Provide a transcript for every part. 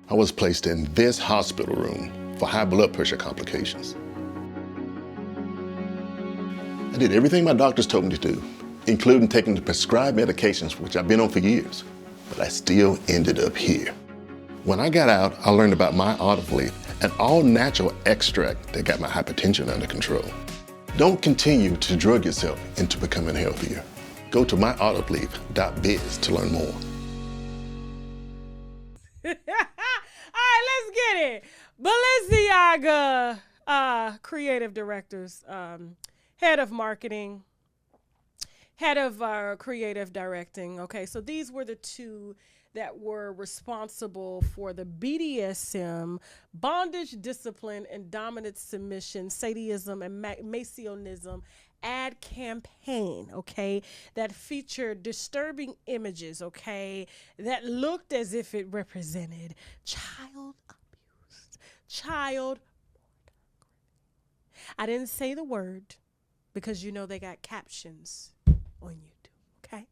I was placed in this hospital room for high blood pressure complications. I did everything my doctors told me to do, including taking the prescribed medications, which I've been on for years, but I still ended up here. When I got out, I learned about my olive leaf, an all-natural extract that got my hypertension under control. Don't continue to drug yourself into becoming healthier. Go to myoliveleaf.biz to learn more. All right, let's get it. Balenciaga creative directors, head of marketing, head of creative directing. Okay, so these were the two that were responsible for the BDSM, bondage, discipline, and dominant submission, sadism, and Masonism ad campaign, okay, that featured disturbing images, okay, that looked as if it represented child abuse, child pornography. I didn't say the word because you know they got captions on YouTube, okay?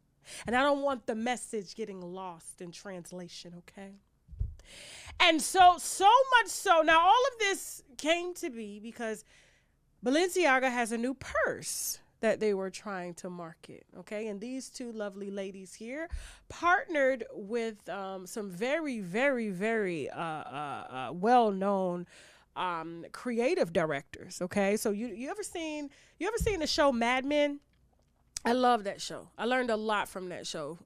And I don't want the message getting lost in translation, okay? And so much so, now all of this came to be because Balenciaga has a new purse that they were trying to market, okay? And these two lovely ladies here partnered with some very, very, very well-known creative directors, okay? So you ever seen the show Mad Men? I love that show. I learned a lot from that show,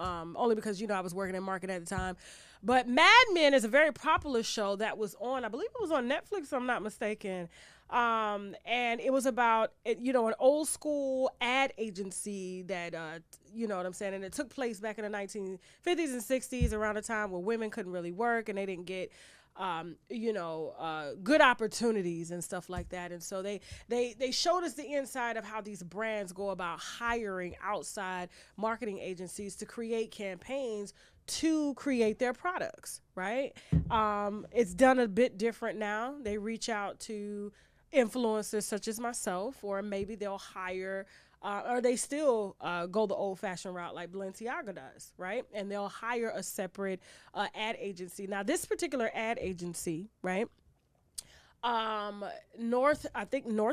only because, I was working in marketing at the time. But Mad Men is a very popular show that was on, I believe it was on Netflix, if I'm not mistaken. And it was about, an old school ad agency that, you know what I'm saying? And it took place back in the 1950s and 60s, around a time where women couldn't really work and they didn't get good opportunities and stuff like that. And so they showed us the inside of how these brands go about hiring outside marketing agencies to create campaigns to create their products, right? It's done a bit different now. They reach out to influencers such as myself, or maybe they'll hire or they still go the old-fashioned route like Balenciaga does, right? And they'll hire a separate ad agency. Now, this particular ad agency, right, North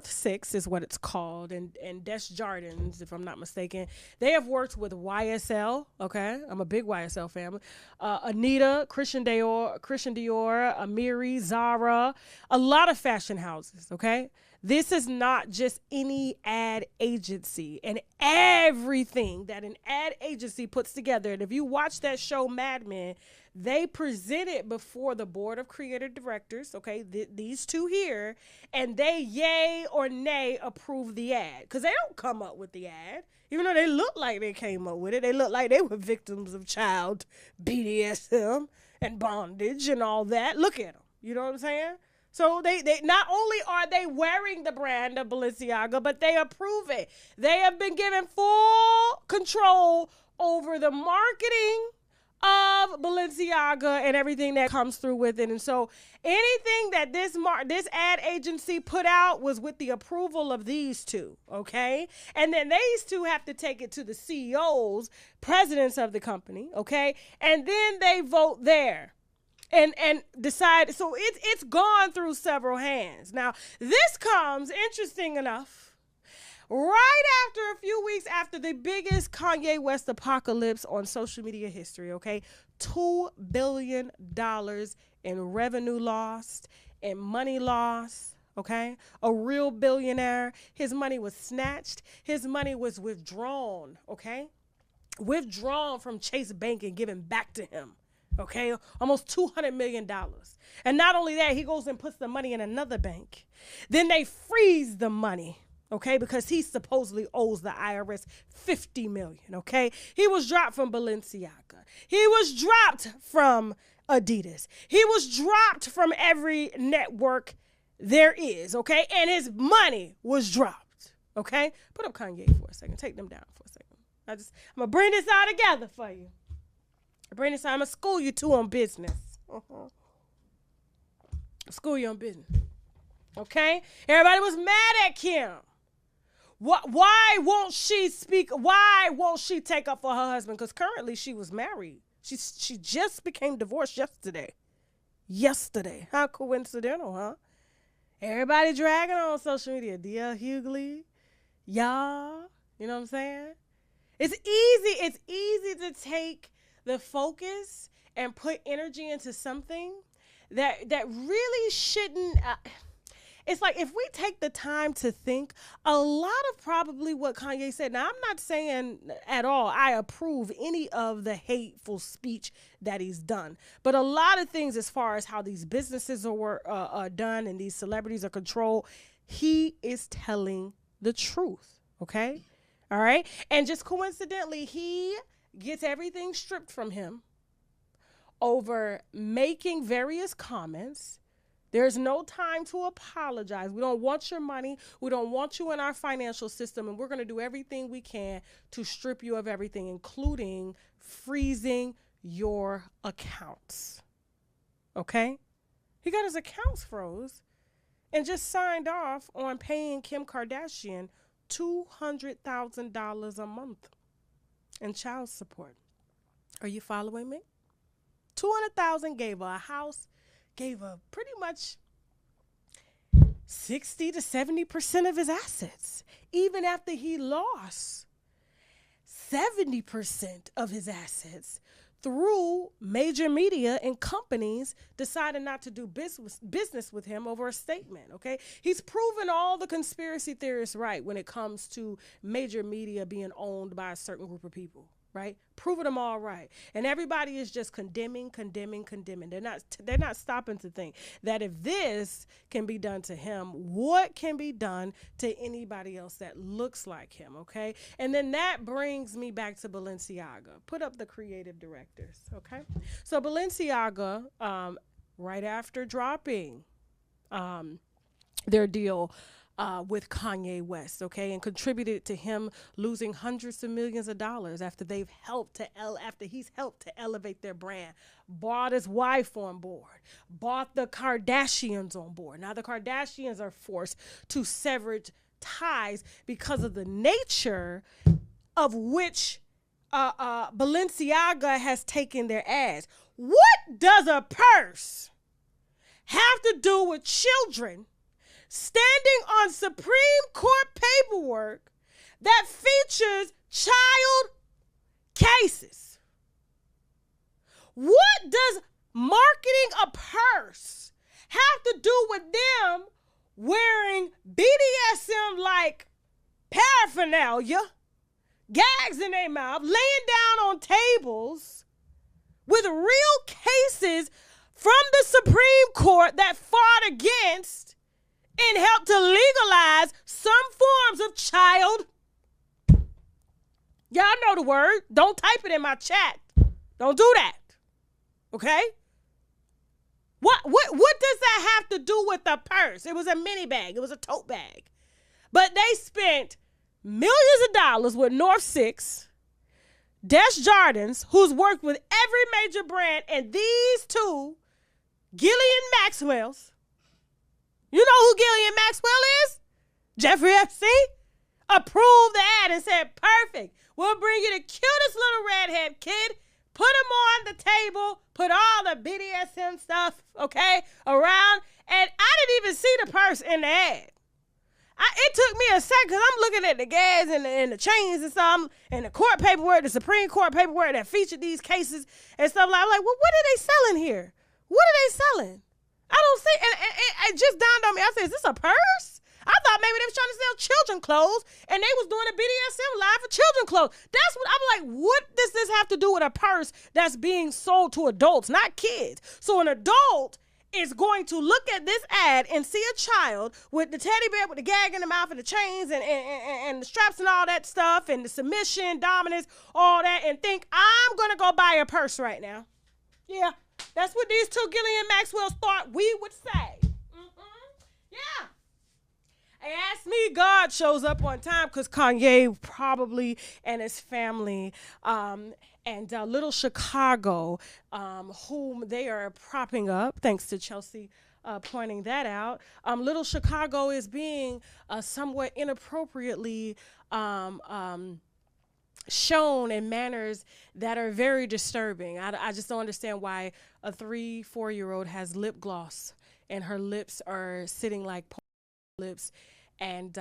6 is what it's called, and Desjardins, if I'm not mistaken. They have worked with YSL, okay? I'm a big YSL fan. Anita, Christian Dior, Amiri, Zara, a lot of fashion houses, okay? This is not just any ad agency, and everything that an ad agency puts together. And if you watch that show Mad Men, they present it before the board of creative directors, okay, these two here, and they yay or nay approve the ad, because they don't come up with the ad. Even though they look like they came up with it, they look like they were victims of child BDSM and bondage and all that. Look at them. You know what I'm saying? So they not only are they wearing the brand of Balenciaga, but they approve it. They have been given full control over the marketing of Balenciaga and everything that comes through with it. And so anything that this ad agency put out was with the approval of these two, okay? And then these two have to take it to the CEOs, presidents of the company, okay? And then they vote there. And decide, so it's gone through several hands. Now, this comes, interesting enough, right after a few weeks after the biggest Kanye West apocalypse on social media history, okay? $2 billion in revenue lost and money lost, okay? A real billionaire. His money was snatched. His money was withdrawn, okay? Withdrawn from Chase Bank and given back to him. Okay, almost $200 million. And not only that, he goes and puts the money in another bank. Then they freeze the money, okay, because he supposedly owes the IRS $50 million, okay? He was dropped from Balenciaga. He was dropped from Adidas. He was dropped from every network there is, okay? And his money was dropped, okay? Put up Kanye for a second. Take them down for a second. I'm going to bring this all together for you. I'm going to school you two on business. School you on business. Okay? Everybody was mad at Kim. Why won't she speak? Why won't she take up for her husband? Because currently she was married. She just became divorced yesterday. yesterday. How coincidental, huh? Everybody dragging on social media. D.L. Hughley, y'all. You know what I'm saying? It's easy to take the focus and put energy into something that really shouldn't. It's like if we take the time to think, a lot of probably what Kanye said. Now, I'm not saying at all I approve any of the hateful speech that he's done, but a lot of things as far as how these businesses are done and these celebrities are controlled, he is telling the truth. Okay, all right, and just coincidentally, he gets everything stripped from him over making various comments. There's no time to apologize. We don't want your money. We don't want you in our financial system. And we're going to do everything we can to strip you of everything, including freezing your accounts. Okay? He got his accounts froze and just signed off on paying Kim Kardashian $200,000 a month in child support. Are you following me? $200,000, gave her a house, gave her pretty much 60 to 70% of his assets, even after he lost 70% of his assets through major media and companies decided not to do business with him over a statement, okay? He's proven all the conspiracy theorists right when it comes to major media being owned by a certain group of people. Right? Proving them all right. And everybody is just condemning. They're not stopping to think that if this can be done to him, what can be done to anybody else that looks like him, okay? And then that brings me back to Balenciaga. Put up the creative directors, okay? So Balenciaga, right after dropping their deal with Kanye West, okay, and contributed to him losing hundreds of millions of dollars after he's helped to elevate their brand, brought his wife on board, brought the Kardashians on board. Now the Kardashians are forced to sever ties because of the nature of which Balenciaga has taken their ass. What does a purse have to do with children standing on Supreme Court paperwork that features child cases? What does marketing a purse have to do with them wearing BDSM-like paraphernalia, gags in their mouth, laying down on tables with real cases from the Supreme Court that fought against and help to legalize some forms of child? Y'all know the word. Don't type it in my chat. Don't do that. Okay? What does that have to do with the purse? It was a mini bag. It was a tote bag. But they spent millions of dollars with North 6, Jardins, who's worked with every major brand, and these two, Gillian Maxwell's. You know who Gillian Maxwell is? Jeffrey Epstein approved the ad and said, perfect. We'll bring you the cutest little redhead kid, put him on the table, put all the BDSM stuff, okay, around. And I didn't even see the purse in the ad. It took me a second because I'm looking at the gags and the chains and stuff, and the court paperwork, the Supreme Court paperwork that featured these cases and stuff. I'm like, well, what are they selling here? What are they selling? I don't see, and it just dawned on me. I said, is this a purse? I thought maybe they was trying to sell children clothes, and they was doing a BDSM line for children clothes. That's what I'm like, what does this have to do with a purse that's being sold to adults, not kids? So an adult is going to look at this ad and see a child with the teddy bear with the gag in the mouth and the chains and the straps and all that stuff and the submission, dominance, all that, and think, I'm going to go buy a purse right now. Yeah. That's what these two Gillian Maxwells thought we would say. Yeah. And ask me, God shows up on time because Kanye probably and his family and Little Chicago, whom they are propping up, thanks to Chelsea pointing that out. Little Chicago is being somewhat inappropriately shown in manners that are very disturbing. I just don't understand why a 3-4-year-old has lip gloss and her lips are sitting like lips. And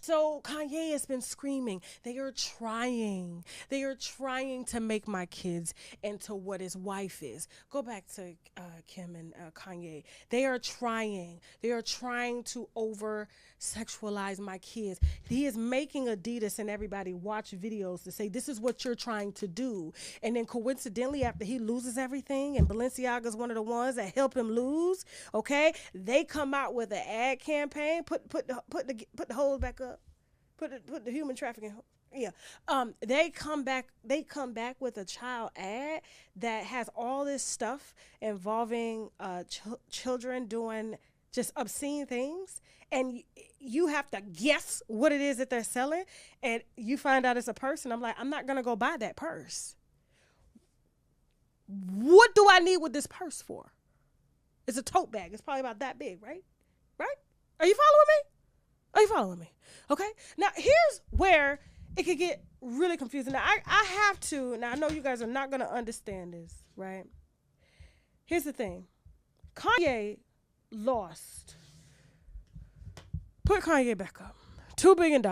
so Kanye has been screaming, they are trying to make my kids into what his wife is. Go back to Kim and Kanye. They are trying to over sexualize my kids. He is making Adidas and everybody watch videos to say, this is what you're trying to do. And then coincidentally, after he loses everything, and Balenciaga's one of the ones that help him lose, okay, they come out with an ad campaign, put the holes back up. Put the human trafficking. Yeah. They come back with a child ad that has all this stuff involving children doing just obscene things, and you have to guess what it is that they're selling, and you find out it's a purse, and I'm like, I'm not gonna go buy that purse. What do I need with this purse for? It's a tote bag. It's probably about that big, right? Right? Are you following me? Are you following me? Okay. Now, here's where it could get really confusing. Now, I have to. Now, I know you guys are not going to understand this, right? Here's the thing. Kanye lost. Put Kanye back up. $2 billion.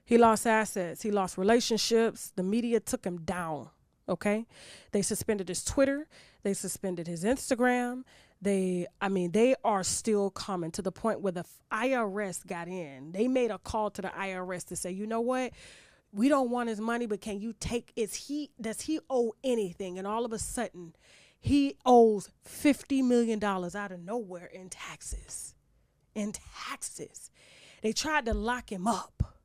He lost assets. He lost relationships. The media took him down. Okay. They suspended his Twitter. They suspended his Instagram. They are still coming to the point where the IRS got in. They made a call to the IRS to say, you know what? We don't want his money, but can you take, does he owe anything? And all of a sudden, he owes $50 million out of nowhere in taxes. They tried to lock him up.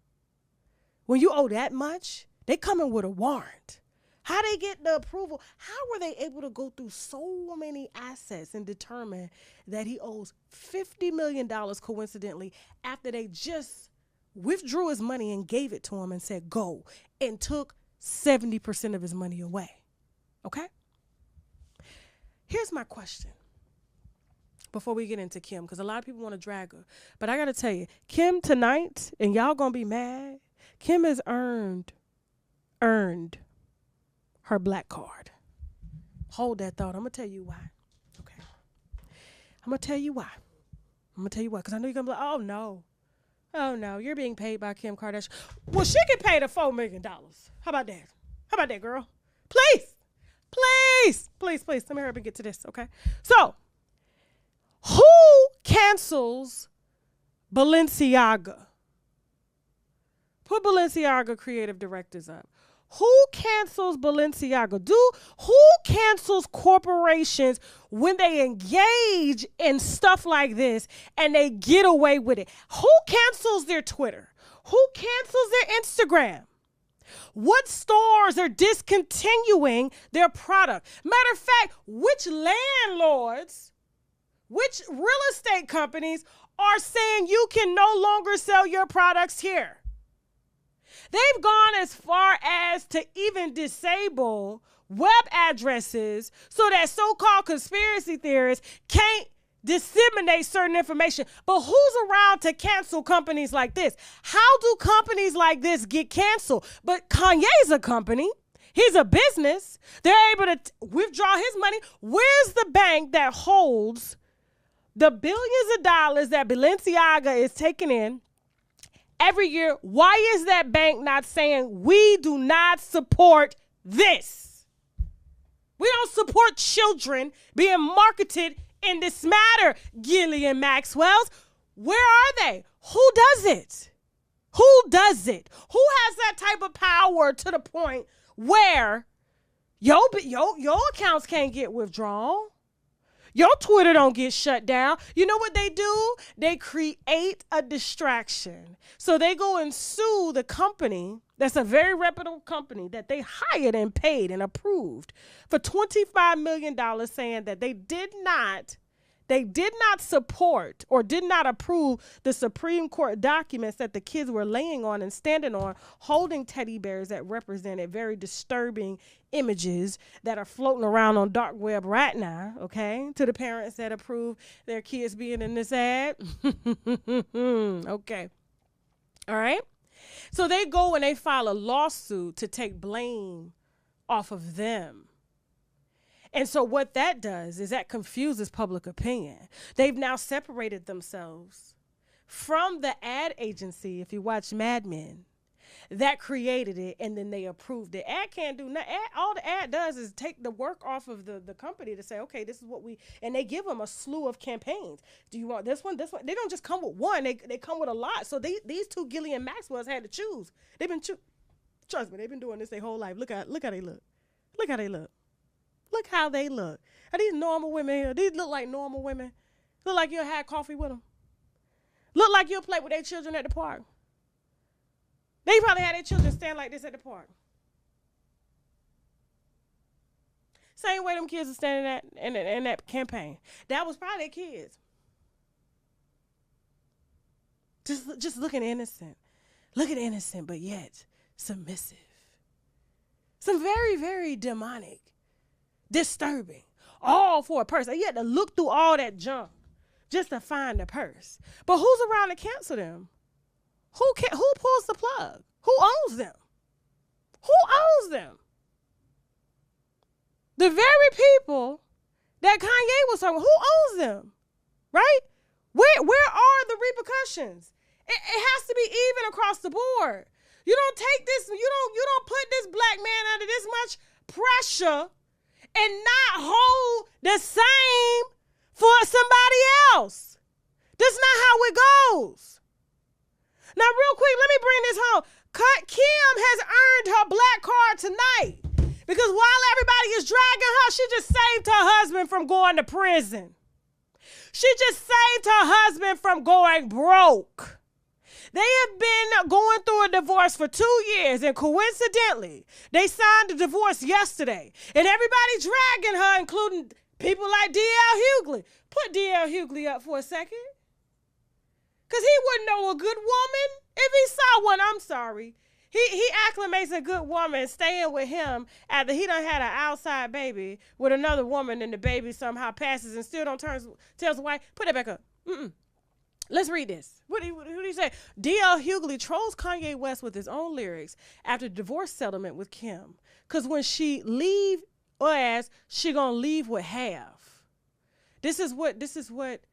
When you owe that much, they come in with a warrant. How they get the approval? How were they able to go through so many assets and determine that he owes $50 million coincidentally after they just withdrew his money and gave it to him and said, go, and took 70% of his money away? Okay? Here's my question before we get into Kim, because a lot of people want to drag her. But I got to tell you, Kim tonight, and y'all going to be mad, Kim has earned her black card. Hold that thought. I'm going to tell you why. Okay. I'm going to tell you why. Because I know you're going to be like, oh, no. You're being paid by Kim Kardashian. Well, she can pay the $4 million. How about that, girl? Please. Let me hurry up and get to this, okay? So, who cancels Balenciaga? Put Balenciaga creative directors up. Who cancels Balenciaga? Who cancels corporations when they engage in stuff like this and they get away with it? Who cancels their Twitter? Who cancels their Instagram? What stores are discontinuing their product? Matter of fact, which landlords, which real estate companies are saying you can no longer sell your products here? They've gone as far as to even disable web addresses so that so-called conspiracy theorists can't disseminate certain information. But who's around to cancel companies like this? How do companies like this get canceled? But Kanye's a company. He's a business. They're able to withdraw his money. Where's the bank that holds the billions of dollars that Balenciaga is taking in every year? Why is that bank not saying, we do not support this? We don't support children being marketed in this matter, Gillian Maxwell's. Where are they? Who does it? Who has that type of power to the point where your accounts can't get withdrawn? Your Twitter don't get shut down. You know what they do? They create a distraction. So they go and sue the company that's a very reputable company that they hired and paid and approved for $25 million, saying that they did not support or did not approve the Supreme Court documents that the kids were laying on and standing on, holding teddy bears that represented very disturbing images that are floating around on dark web right now, okay, to the parents that approve their kids being in this ad. Okay. All right. So they go and they file a lawsuit to take blame off of them. And so what that does is that confuses public opinion. They've now separated themselves from the ad agency, if you watch Mad Men, that created it, and then they approved it. Ad can't do nothing. All the ad does is take the work off of the company to say, okay, this is what we, and they give them a slew of campaigns. Do you want this one, this one? They don't just come with one. They come with a lot. So these two Gillian Maxwell's had to choose. Trust me, they've been doing this their whole life. Look how they look. Look how they look. Look how they look. Are these normal women here? These look like normal women. Look like you'll have coffee with them. Look like you'll play with their children at the park. They probably had their children stand like this at the park. Same way them kids are standing in that campaign. That was probably their kids. Just looking innocent. Looking innocent, but yet submissive. Some very, very demonic, disturbing. All for a purse. You had to look through all that junk just to find the purse. But who's around to cancel them? Who pulls the plug? Who owns them? Who owns them? The very people that Kanye was talking about. Who owns them? Right? Where are the repercussions? It has to be even across the board. You don't take this, you don't put this black man under this much pressure and not hold the same for somebody else. That's not how it goes. Now, real quick, let me bring this home. Kim has earned her black card tonight because while everybody is dragging her, she just saved her husband from going to prison. She just saved her husband from going broke. They have been going through a divorce for 2 years, and coincidentally, they signed a divorce yesterday. And everybody dragging her, including people like D.L. Hughley. Put D.L. Hughley up for a second. Because he wouldn't know a good woman if he saw one. I'm sorry. He acclimates a good woman staying with him after he done had an outside baby with another woman, and the baby somehow passes and still don't tells the wife, put it back up. Let's read this. Who do you say? D.L. Hughley trolls Kanye West with his own lyrics after divorce settlement with Kim. Because when she leave her ass, she gonna leave with half. This is what,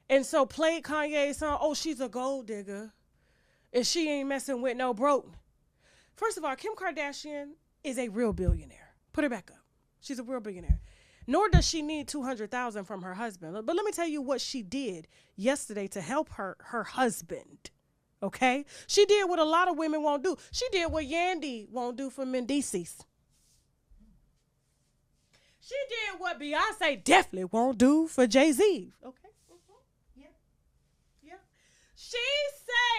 and so played Kanye's song, oh, she's a gold digger, and she ain't messing with no broke. First of all, Kim Kardashian is a real billionaire. Put her back up. She's a real billionaire. Nor does she need $200,000 from her husband. But let me tell you what she did yesterday to help her husband. Okay? She did what a lot of women won't do. She did what Yandy won't do for Mendices. She did what Beyonce definitely won't do for Jay-Z. Okay? Yeah. She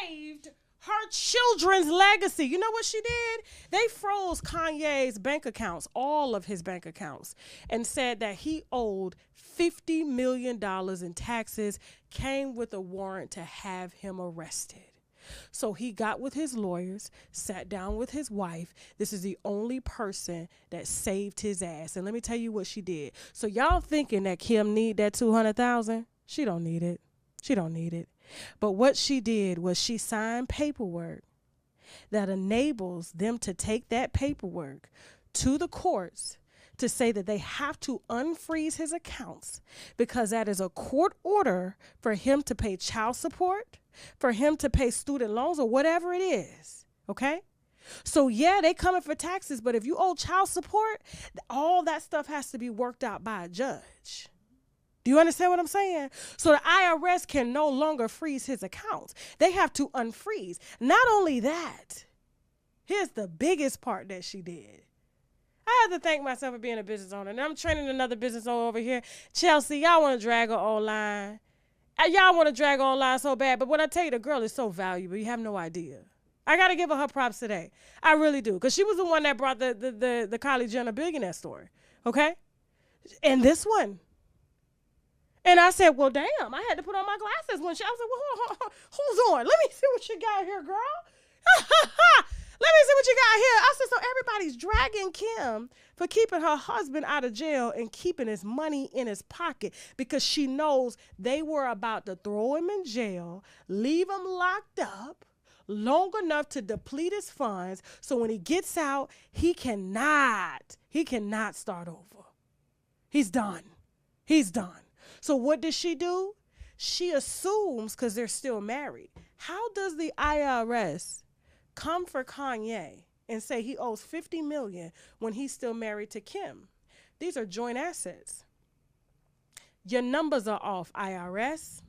saved her children's legacy. You know what she did? They froze Kanye's bank accounts, all of his bank accounts, and said that he owed $50 million in taxes, came with a warrant to have him arrested. So he got with his lawyers, sat down with his wife. This is the only person that saved his ass. And let me tell you what she did. So y'all thinking that Kim need that $200,000? She don't need it. She don't need it. But what she did was she signed paperwork that enables them to take that paperwork to the courts to say that they have to unfreeze his accounts because that is a court order for him to pay child support, for him to pay student loans or whatever it is. Okay? So yeah, they coming for taxes, but if you owe child support, all that stuff has to be worked out by a judge. Do you understand what I'm saying? So the IRS can no longer freeze his accounts. They have to unfreeze. Not only that, here's the biggest part that she did. I have to thank myself for being a business owner. And I'm training another business owner over here. Chelsea, y'all want to drag her online. Y'all want to drag her online so bad. But when I tell you, the girl is so valuable, you have no idea. I got to give her props today. I really do. Because she was the one that brought the Kylie Jenner billionaire story. Okay? And this one. And I said, well, damn, I had to put on my glasses when I was like, well, who's on? Let me see what you got here, girl. Let me see what you got here. I said, so everybody's dragging Kim for keeping her husband out of jail and keeping his money in his pocket because she knows they were about to throw him in jail, leave him locked up, long enough to deplete his funds so when he gets out, he cannot start over. He's done. He's done. So what does she do? She assumes, because they're still married, how does the IRS come for Kanye and say he owes $50 million when he's still married to Kim? These are joint assets. Your numbers are off, IRS.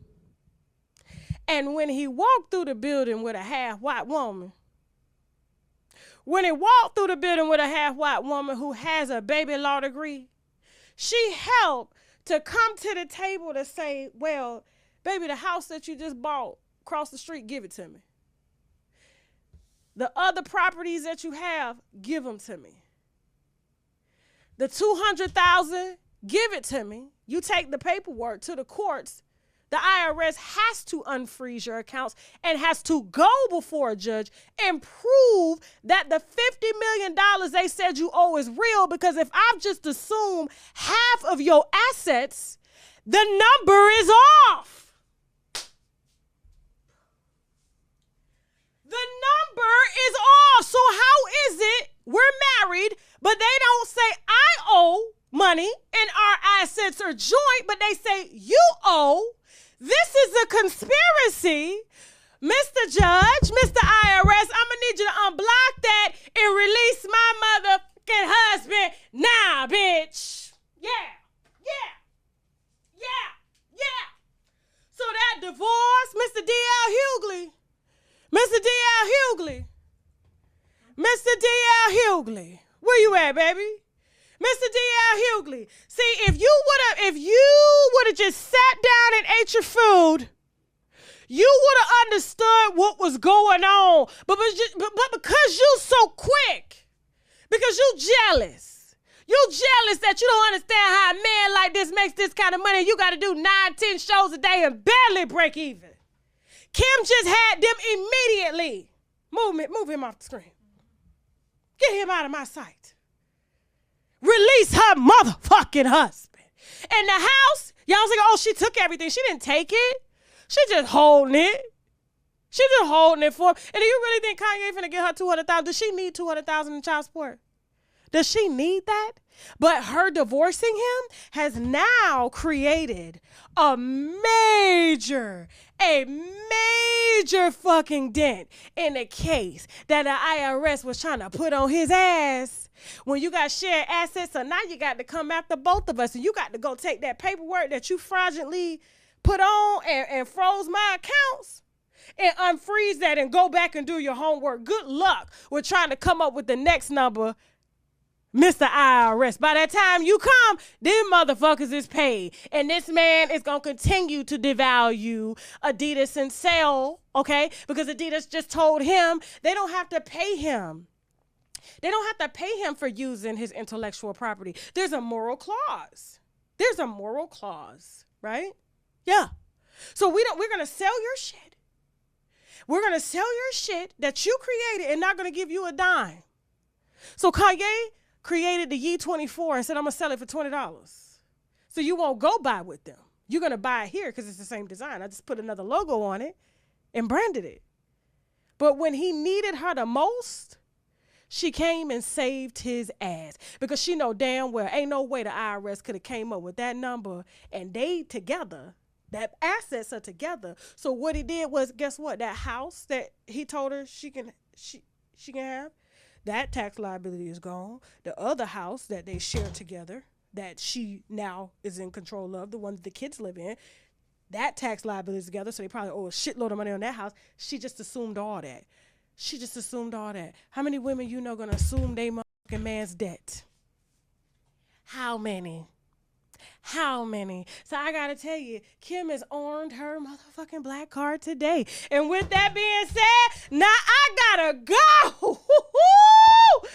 And when he walked through the building with a half-white woman, who has a baby law degree, she helped to come to the table to say, well, baby, the house that you just bought across the street, give it to me. The other properties that you have, give them to me. The $200,000, give it to me. You take the paperwork to the courts. The IRS has to unfreeze your accounts and has to go before a judge and prove that the $50 million they said you owe is real, because if I've just assumed half of your assets, the number is off. The number is off. So how is it we're married, but they don't say I owe money and our assets are joint, but they say you owe? This is a conspiracy. Mr. Judge, Mr. IRS, I'm going to need you to unblock that and release my motherfucking husband now, bitch. Yeah. So that divorce, Mr. D.L. Hughley, where you at, baby? Mr. D.L. Hughley. See, if you would have just sat down and ate your food, you would have understood what was going on. But because you so quick, because you jealous that you don't understand how a man like this makes this kind of money, you got to do 9-10 shows a day and barely break even. Kim just had them immediately. Move him off the screen. Get him out of my sight. Release her motherfucking husband. And the house, y'all was like, oh, she took everything. She didn't take it. She just holding it. She just holding it for him. And do you really think Kanye finna get her $200,000? Does she need $200,000 in child support? Does she need that? But her divorcing him has now created a major fucking dent in the case that the IRS was trying to put on his ass. When you got shared assets, so now you got to come after both of us, and you got to go take that paperwork that you fraudulently put on and froze my accounts and unfreeze that and go back and do your homework. Good luck with trying to come up with the next number, Mr. IRS. By that time you come, them motherfuckers is paid. And this man is going to continue to devalue Adidas and sell, okay? Because Adidas just told him they don't have to pay him. They don't have to pay him for using his intellectual property. There's a moral clause. Right? Yeah. So we're going to sell your shit. We're going to sell your shit that you created and not going to give you a dime. So Kanye created the Yee 24 and said, I'm going to sell it for $20. So you won't go buy with them. You're going to buy it here because it's the same design. I just put another logo on it and branded it. But when he needed her the most, she came and saved his ass because she know damn well ain't no way the IRS could have came up with that number, and they together, that assets are together. So what he did was, guess what? That house that he told her she can have, that tax liability is gone. The other house that they share together, that she now is in control of, the one that the kids live in, that tax liability is together. So they probably owe a shitload of money on that house. She just assumed all that. How many women you know gonna assume they motherfucking man's debt? How many? So I gotta tell you, Kim has earned her motherfucking black card today. And with that being said, now I gotta go.